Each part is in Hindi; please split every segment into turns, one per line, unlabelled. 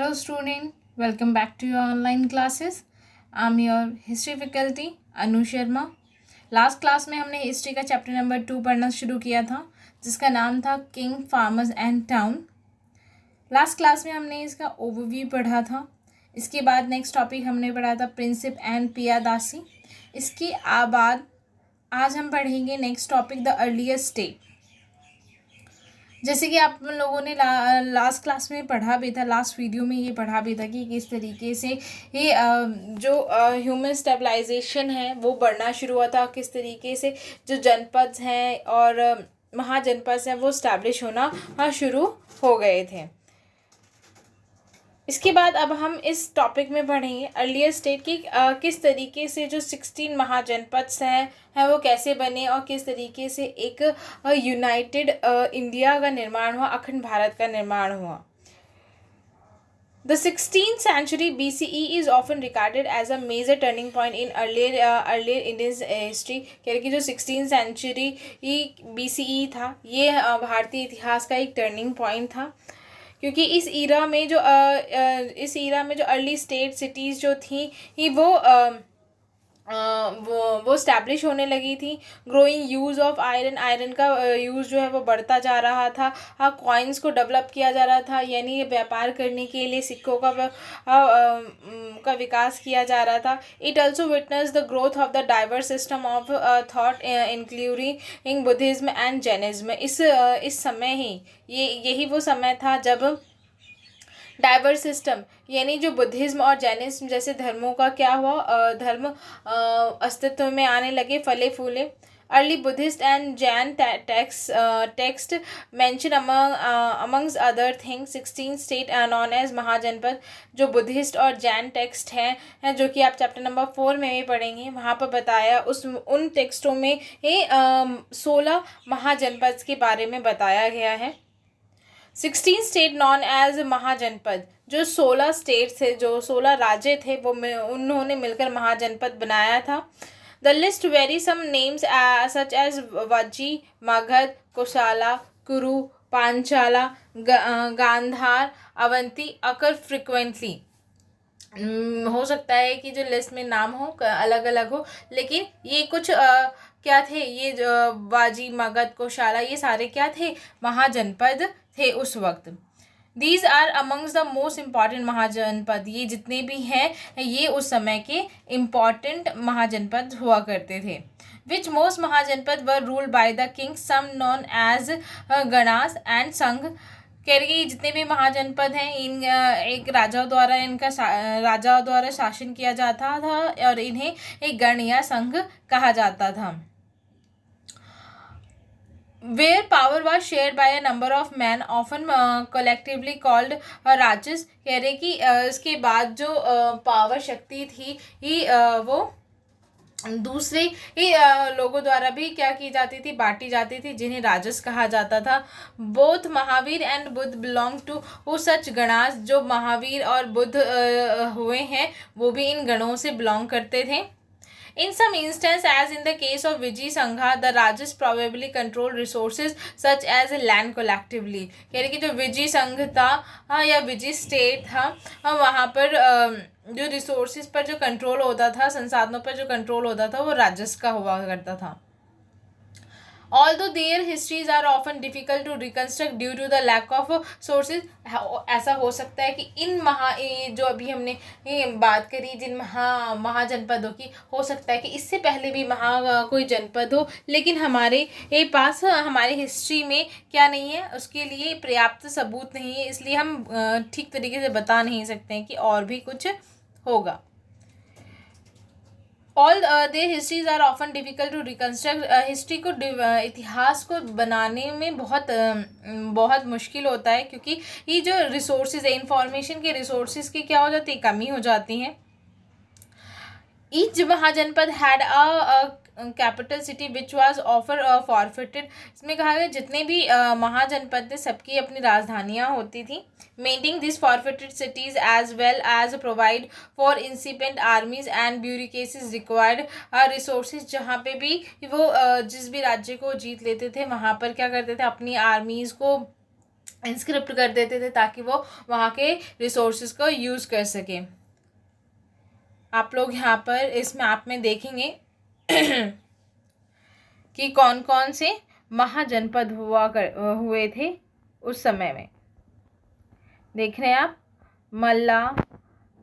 Hello student, welcome back to your online classes. I'm your history faculty Anu Sharma. Last class में हमने हिस्ट्री का चैप्टर नंबर 2 पढ़ना शुरू किया था जिसका नाम था king farmers and town. Last class में हमने इसका ओवरव्यू पढ़ा था. इसके बाद नेक्स्ट टॉपिक हमने पढ़ा था प्रिंसिप एंड पियादासी. इसके बाद आज हम पढ़ेंगे next topic the earliest state. जैसे कि आप लोगों ने लास्ट क्लास में पढ़ा भी था, लास्ट वीडियो में ये पढ़ा भी था कि किस तरीके से ये जो ह्यूमन स्टेबलाइजेशन है वो बढ़ना शुरू हुआ था, किस तरीके से जो जनपद हैं और महाजनपद हैं वो स्टैब्लिश होना शुरू हो गए थे. इसके बाद अब हम इस टॉपिक में पढ़ेंगे अर्लियर स्टेट की किस तरीके से जो 16 महाजनपद हैं वो कैसे बने और किस तरीके से एक यूनाइटेड इंडिया का निर्माण हुआ, अखंड भारत का निर्माण हुआ. The 16th century BCE is often regarded as a major turning point in earlier Indian history. कह रहे कि जो 16th century BCE था ये भारतीय इतिहास का एक टर्निंग पॉइंट था, क्योंकि इस ईरा में जो अर्ली स्टेट सिटीज़ जो थी वो स्टैब्लिश होने लगी थी. ग्रोइंग यूज़ ऑफ आयरन का यूज़ जो है वो बढ़ता जा रहा था. कॉइन्स को डेवलप किया जा रहा था, यानी व्यापार करने के लिए सिक्कों का विकास किया जा रहा था. It also witness the growth of the diverse system of thought including Buddhism and Jainism. इस समय ही यही वो समय था जब डाइवर्स सिस्टम यानी जो बुद्धिज्म और जैनिज्म जैसे धर्मों का क्या हुआ, धर्म अस्तित्व में आने लगे, फले फूले. Early Buddhist and Jain text mention amongst other thing 16 state known as mahajanapada. जो बुद्धिस्ट और जैन टेक्स्ट हैं जो कि आप चैप्टर नंबर 4 में भी पढ़ेंगे, वहाँ पर बताया उन टेक्स्टों में 16 महाजनपद के बारे में बताया गया है. 16 स्टेट नॉन एज महाजनपद, जो 16 स्टेट थे, जो 16 राज्य थे वो उन्होंने मिलकर महाजनपद बनाया था. The list very some names such as Vajji, Magadha, Kosala, Kuru, Panchala, Gandhara, Avanti occur frequently. हो सकता है कि जो लिस्ट में नाम हो अलग अलग हो, लेकिन ये कुछ क्या थे, ये वाजी, मगध, कोशाला, ये सारे क्या थे, महाजनपद थे उस वक्त. These are amongst the most important mahajanapada. ये जितने भी हैं ये उस समय के इम्पॉर्टेंट महाजनपद हुआ करते थे. Which most mahajanapada were ruled by the king, some known as ganas and sangha. कह रहे कि जितने भी महाजनपद हैं इन एक राजाओं द्वारा शासन किया जाता था और इन्हें एक गण या संघ कहा जाता था. Where power was shared by a number of men, often collectively called राजस. कह रहे कि इसके बाद जो पावर शक्ति थी वो दूसरे लोगों द्वारा भी क्या की जाती थी, बांटी जाती थी, जिन्हें राजस कहा जाता था. Both Mahavira and Buddha belong to such ganas. जो महावीर और बुद्ध हुए हैं वो भी इन गणों से बिलोंग करते थे. In some instances, as in the case of Vijay Sangha, the Rajas probably controlled resources such as land collectively. कह रहे कि जो विजय संघ था या विजय स्टेट था वहाँ पर जो रिसोर्सेज पर जो कंट्रोल होता था, संसाधनों पर जो कंट्रोल होता था वो राजस का हुआ करता था. Although their histories are often difficult to reconstruct due to the lack of sources. ऐसा हो सकता है कि इन जो अभी हमने बात करी जिन महाजनपदों की, हो सकता है कि इससे पहले भी कोई जनपद हो, लेकिन हमारे पास हमारे हिस्ट्री में क्या नहीं है, उसके लिए पर्याप्त सबूत नहीं है, इसलिए हम ठीक तरीके से बता नहीं सकते हैं कि और भी कुछ होगा. All their histories are often difficult to reconstruct. History को इतिहास को बनाने में बहुत मुश्किल होता है, क्योंकि ये जो रिसोर्सेज है, इंफॉर्मेशन के रिसोर्सेज की क्या हो जाती है, कमी हो जाती है. Each mahajanapada had a capital city which was ऑफर फॉरफिटेड. इसमें कहा गया जितने भी महाजनपद थे सबकी अपनी राजधानियाँ होती थी. Maintaining this forfeited cities as well as provide for incipient armies and bureaucracies required resources. जहाँ पे भी वो जिस भी राज्य को जीत लेते थे वहाँ पर क्या करते थे, अपनी आर्मीज़ को इंस्क्रिप्ट कर देते थे ताकि वो वहाँ के रिसोर्सेज को यूज़ कर सके। आप लोग यहाँ पर इस मैप में देखेंगे कि कौन कौन से महाजनपद हुए थे उस समय में। देख रहे हैं आप, मल्ला,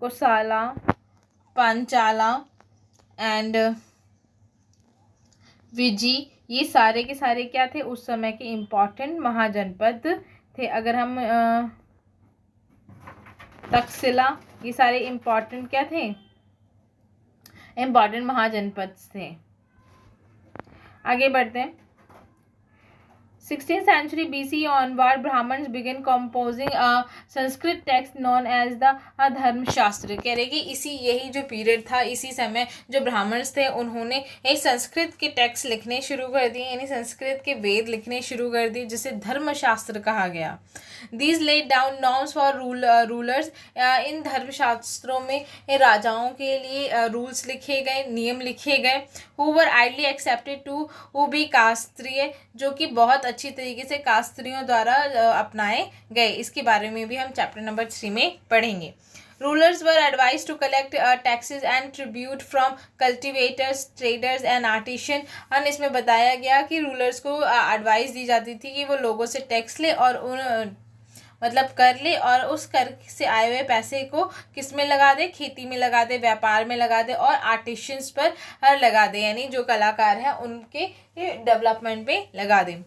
कोसाला, पांचाला एंड विजी, ये सारे के सारे क्या थे, उस समय के इम्पॉर्टेंट महाजनपद थे। अगर हम तक्षशिला, ये सारे इम्पॉर्टेंट क्या थे, इम्पॉर्टेंट महाजनपद थे। आगे बढ़ते हैं। 16th century BC onward, Brahmins began composing a Sanskrit text known as the धर्मशास्त्र। कह रहे कि यही जो पीरियड था, इसी समय जो ब्राह्मण्स थे उन्होंने एक संस्कृत के टेक्स्ट लिखने शुरू कर दिए, यानी संस्कृत के वेद लिखने शुरू कर दिए, जिसे धर्मशास्त्र कहा गया। These laid down norms for rulers। इन धर्मशास्त्रों में राजाओं के लिए रूल्स लिखे गए, नियम लिखे गए। Who were idly accepted to be कास्त्रीय, जो कि बहुत अच्छी तरीके से कास्त्रियों द्वारा अपनाए गए। इसके बारे में भी हम चैप्टर नंबर 3 में पढ़ेंगे। Rulers were advised to collect taxes and tribute from cultivators, traders and artisans। और इसमें बताया गया कि रूलर्स को एडवाइस दी जाती थी कि वो लोगों से टैक्स ले और उन मतलब कर ले, और उस कर से आए हुए पैसे को किस में लगा दे, खेती में लगा दे, व्यापार में लगा दे और आर्टिशंस पर लगा दे, यानी जो कलाकार हैं उनके डेवलपमेंट पे लगा दे।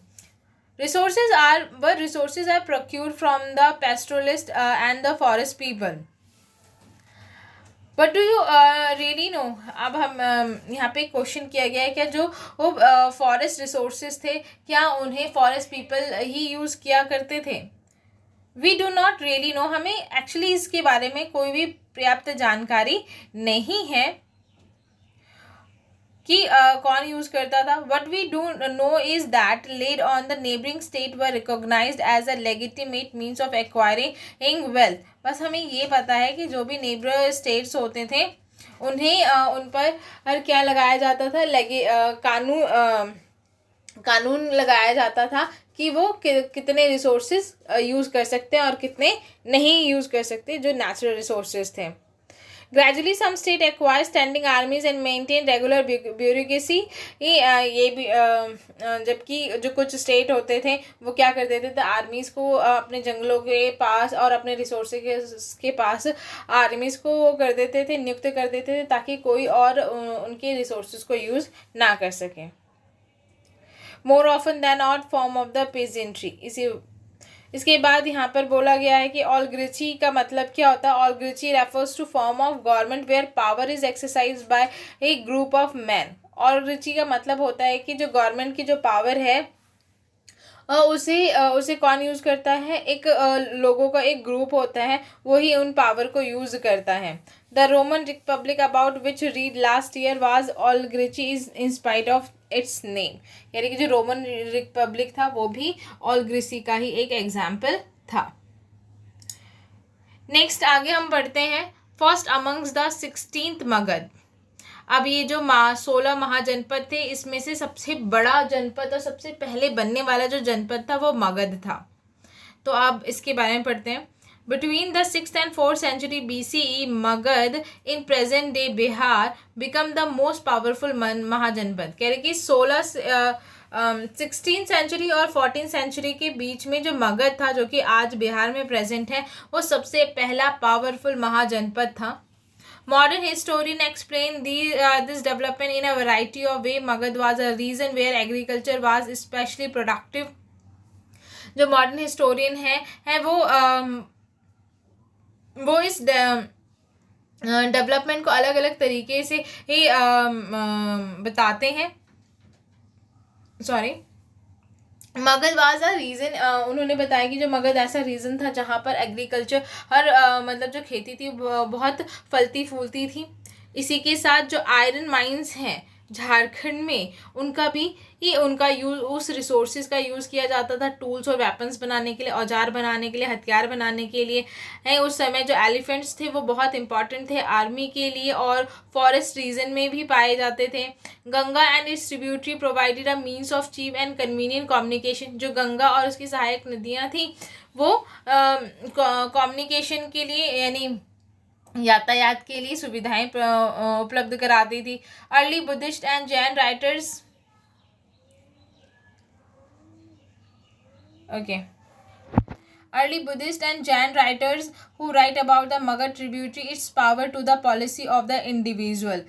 Resources are procured from the pastoralists and the forest people। But do you really know? अब हम यहाँ पे क्वेश्चन किया गया है, क्या जो फॉरेस्ट रिसोर्सेज थे, क्या उन्हें फॉरेस्ट पीपल ही यूज़ किया करते थे? We do not really know. हमें एक्चुअली इसके बारे में कोई भी पर्याप्त जानकारी नहीं है कि कौन यूज़ करता था। What we do know is that raids on the neighbouring state were recognised as a legitimate means of acquiring wealth. बस हमें ये पता है कि जो भी नेबर स्टेट्स होते थे उन्हें उन पर क्या लगाया जाता था, कानून लगाया जाता था कि वो कितने रिसोर्सेज यूज़ कर सकते हैं और कितने नहीं यूज़ कर सकते, जो नेचुरल रिसोर्सेज थे। Gradually some state acquired standing armies and maintained regular bureaucracy। ये भी जबकि जो कुछ स्टेट होते थे वो क्या कर देते थे, आर्मीज़ को अपने जंगलों के पास और अपने रिसोर्सेज के पास आर्मीज़ को वो कर देते थे, नियुक्त कर देते थे, ताकि कोई और उनके रिसोर्सेज को यूज़ ना कर सके। More often than not form of the peasantry। इसके बाद यहाँ पर बोला गया है कि ऑलिगार्ची का मतलब क्या होता है। Oligarchy refers to form of government where power is exercised by a group of man. Oligarchy का मतलब होता है कि जो गवर्नमेंट की जो पावर है उसे कौन यूज़ करता है, एक लोगों का एक ग्रुप होता है, वही उन पावर को यूज़ करता है। The Roman republic about which read last year was oligarchy is in spite of its name. यानी कि जो रोमन रिपब्लिक था वो भी ऑलिगार्ची का ही एक एग्जाम्पल था। नेक्स्ट आगे हम बढ़ते हैं। First amongst the 16th Magadh. अब ये जो 16 महाजनपद थे, इसमें से सबसे बड़ा जनपद और सबसे पहले बनने वाला जो जनपद था वो मगध था। तो अब इसके बारे में पढ़ते हैं। Between the 6th and 4th century BCE, Magad in present day Bihar become the most powerful महाजनपद। कह रहे कि 16th सेंचुरी और 14th सेंचुरी के बीच में जो मगध था, जो कि आज बिहार में प्रेजेंट है, वो सबसे पहला पावरफुल महाजनपद था। Modern historian explain this development in a variety of way। Magad was a region where agriculture was especially productive। जो मॉडर्न हिस्टोरियन है वो इस डेवलपमेंट को अलग अलग तरीके से ही बताते हैं। Magadha was a region. उन्होंने बताया कि जो मगध ऐसा रीजन था जहाँ पर एग्रीकल्चर मतलब जो खेती थी बहुत फलती फूलती थी। इसी के साथ जो आयरन माइंस हैं, झारखंड में उनका भी ये उनका यूज, उस रिसोर्सेज का यूज़ किया जाता था टूल्स और वेपन्स बनाने के लिए, औजार बनाने के लिए, हथियार बनाने के लिए है। उस समय जो एलिफेंट्स थे वो बहुत इंपॉर्टेंट थे आर्मी के लिए और फॉरेस्ट रीजन में भी पाए जाते थे। Ganga and its tributary provided a means of cheap and convenient communication. जो गंगा और उसकी सहायक नदियाँ थी वो कम्युनिकेशन के लिए यानी यातायात के लिए सुविधाएं उपलब्ध कराती थी। Early Buddhist and Jain writers Early Buddhist and Jain writers who write about the Magad tributary its power to the policy of the individual।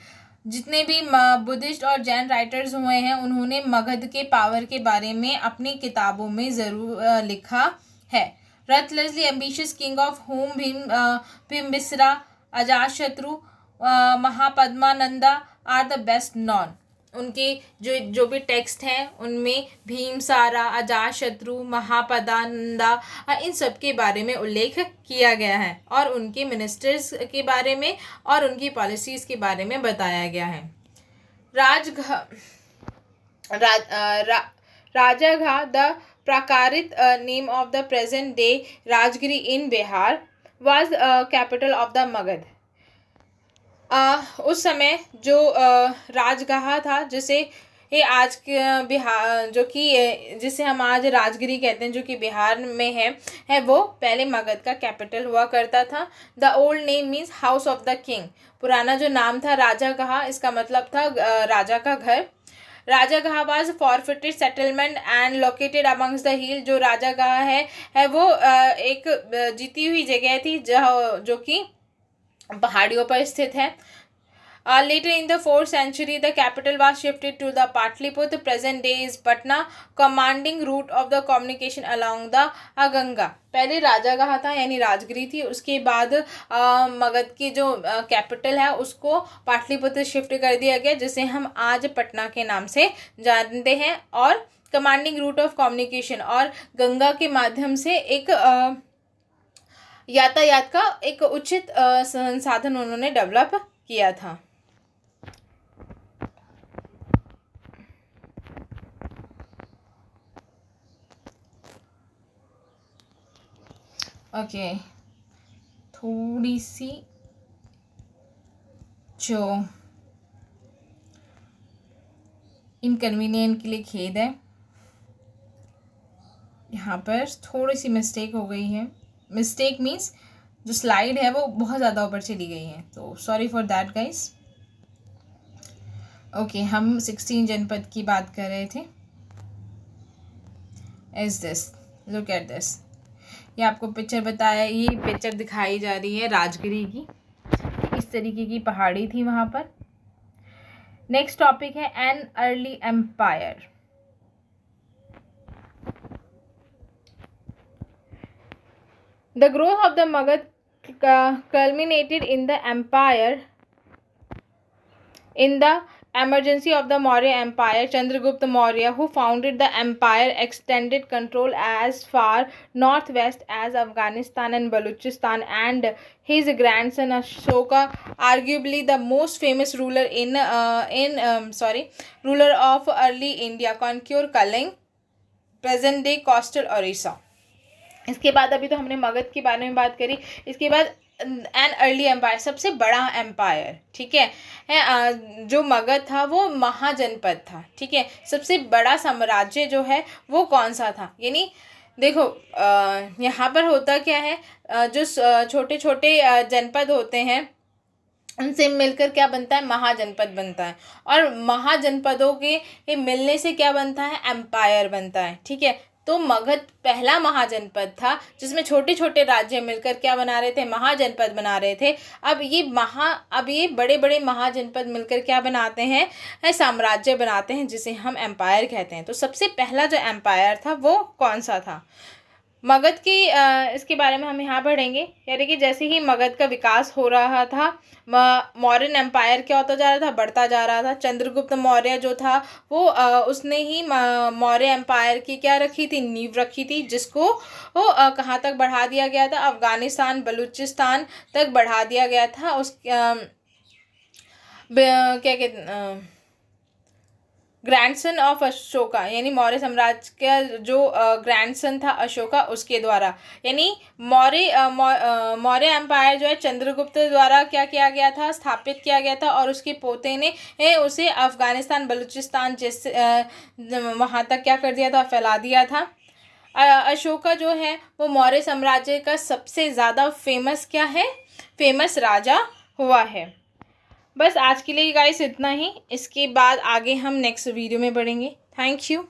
जितने भी बुद्धिस्ट और जैन राइटर्स हुए हैं उन्होंने मगध के पावर के बारे में अपनी किताबों में ज़रूर लिखा है। Ruthlessly ambitious king of whom Bimbisara, Ajatashatru, Mahapadma Nanda are the best known. उनके जो भी टेक्स्ट हैं उनमें भीमसारा, अजातशत्रु, महापदानंदा इन सब के बारे में उल्लेख किया गया है और उनके मिनिस्टर्स के बारे में और उनकी पॉलिसीज़ के बारे में बताया गया है। Rajagaha the Prakrit name of the present day Rajgir in Bihar was capital of the Magadha. उस समय जो राजगाह था जिसे ये आज के बिहार जो कि जिसे हम आज राजगिरी कहते हैं जो कि बिहार में है वो पहले मगध का कैपिटल हुआ करता था। The old name means house of the king. पुराना जो नाम था राजागाह, इसका मतलब था राजा का घर। Rajagaha was fortified settlement and located amongst the hill. जो राजागाह है वो एक जीती हुई जगह थी जो कि पहाड़ियों पर स्थित है। Later in the 4th century, the capital was shifted to the Patliputra, present day is Patna, commanding route of the communication along the Ganga। पहले राजागाह था यानी राजगिरी थी, उसके बाद मगध की जो कैपिटल है उसको पाटलिपुत्र शिफ्ट कर दिया गया जिसे हम आज पटना के नाम से जानते हैं। और कमांडिंग रूट ऑफ कम्युनिकेशन, और गंगा के माध्यम से एक यातायात का एक उचित संसाधन उन्होंने डेवलप किया था। ओके, थोड़ी सी जो इनकन्वीनियंट के लिए खेद है, यहाँ पर थोड़ी सी मिस्टेक हो गई है। मिस्टेक मीन्स जो स्लाइड है वो बहुत ज़्यादा ऊपर चली गई है, तो sorry for that guys. Okay, हम 16 जनपद की बात कर रहे थे। Is this, look at this, ये आपको पिक्चर बताया, ये पिक्चर दिखाई जा रही है राजगिरी की। इस तरीके की पहाड़ी थी वहाँ पर। नेक्स्ट टॉपिक है an early empire. The growth of the Magad culminated in the empire in the emergency of the Maurya Empire. Chandragupta Maurya, who founded the empire, extended control as far northwest as Afghanistan and Balochistan, and his grandson Ashoka, arguably the most famous ruler ruler of early India, conquered Kaling, present day coastal Orissa। इसके बाद अभी तो हमने मगध के बारे में बात करी, इसके बाद एन अर्ली एम्पायर, सबसे बड़ा एम्पायर, ठीक है। जो मगध था वो महाजनपद था, ठीक है। सबसे बड़ा साम्राज्य जो है वो कौन सा था, यानी देखो यहाँ पर होता क्या है, जो छोटे छोटे जनपद होते हैं उनसे मिलकर क्या बनता है, महाजनपद बनता है, और महाजनपदों के मिलने से क्या बनता है, एम्पायर बनता है, ठीक है। तो मगध पहला महाजनपद था जिसमें छोटे छोटे राज्य मिलकर क्या बना रहे थे, महाजनपद बना रहे थे। अब ये बड़े बड़े महाजनपद मिलकर क्या बनाते हैं, साम्राज्य बनाते हैं जिसे हम एम्पायर कहते हैं। तो सबसे पहला जो एम्पायर था वो कौन सा था, मगध की इसके बारे में हम यहाँ पढ़ेंगे। यानी कि जैसे ही मगध का विकास हो रहा था, मौर्यन एम्पायर क्या होता जा रहा था, बढ़ता जा रहा था। चंद्रगुप्त मौर्य जो था वो उसने ही मौर्य एम्पायर की क्या रखी थी, नींव रखी थी, जिसको वो कहाँ तक बढ़ा दिया गया था, अफगानिस्तान बलूचिस्तान तक बढ़ा दिया गया था। उस क्या कहते ग्रैंडसन ऑफ अशोका, यानी मौर्य साम्राज्य का जो ग्रैंडसन था अशोका, उसके द्वारा। यानी मौर्य एम्पायर जो है चंद्रगुप्त द्वारा क्या किया गया था, स्थापित किया गया था, और उसके पोते ने उसे अफगानिस्तान बलूचिस्तान जैसे वहाँ तक क्या कर दिया था, फैला दिया था। अशोका जो है वो मौर्य साम्राज्य का सबसे ज़्यादा फेमस क्या है, फेमस राजा हुआ है। बस आज के लिए गाइस इतना ही। इसके बाद आगे हम नेक्स्ट वीडियो में बढ़ेंगे। Thank you.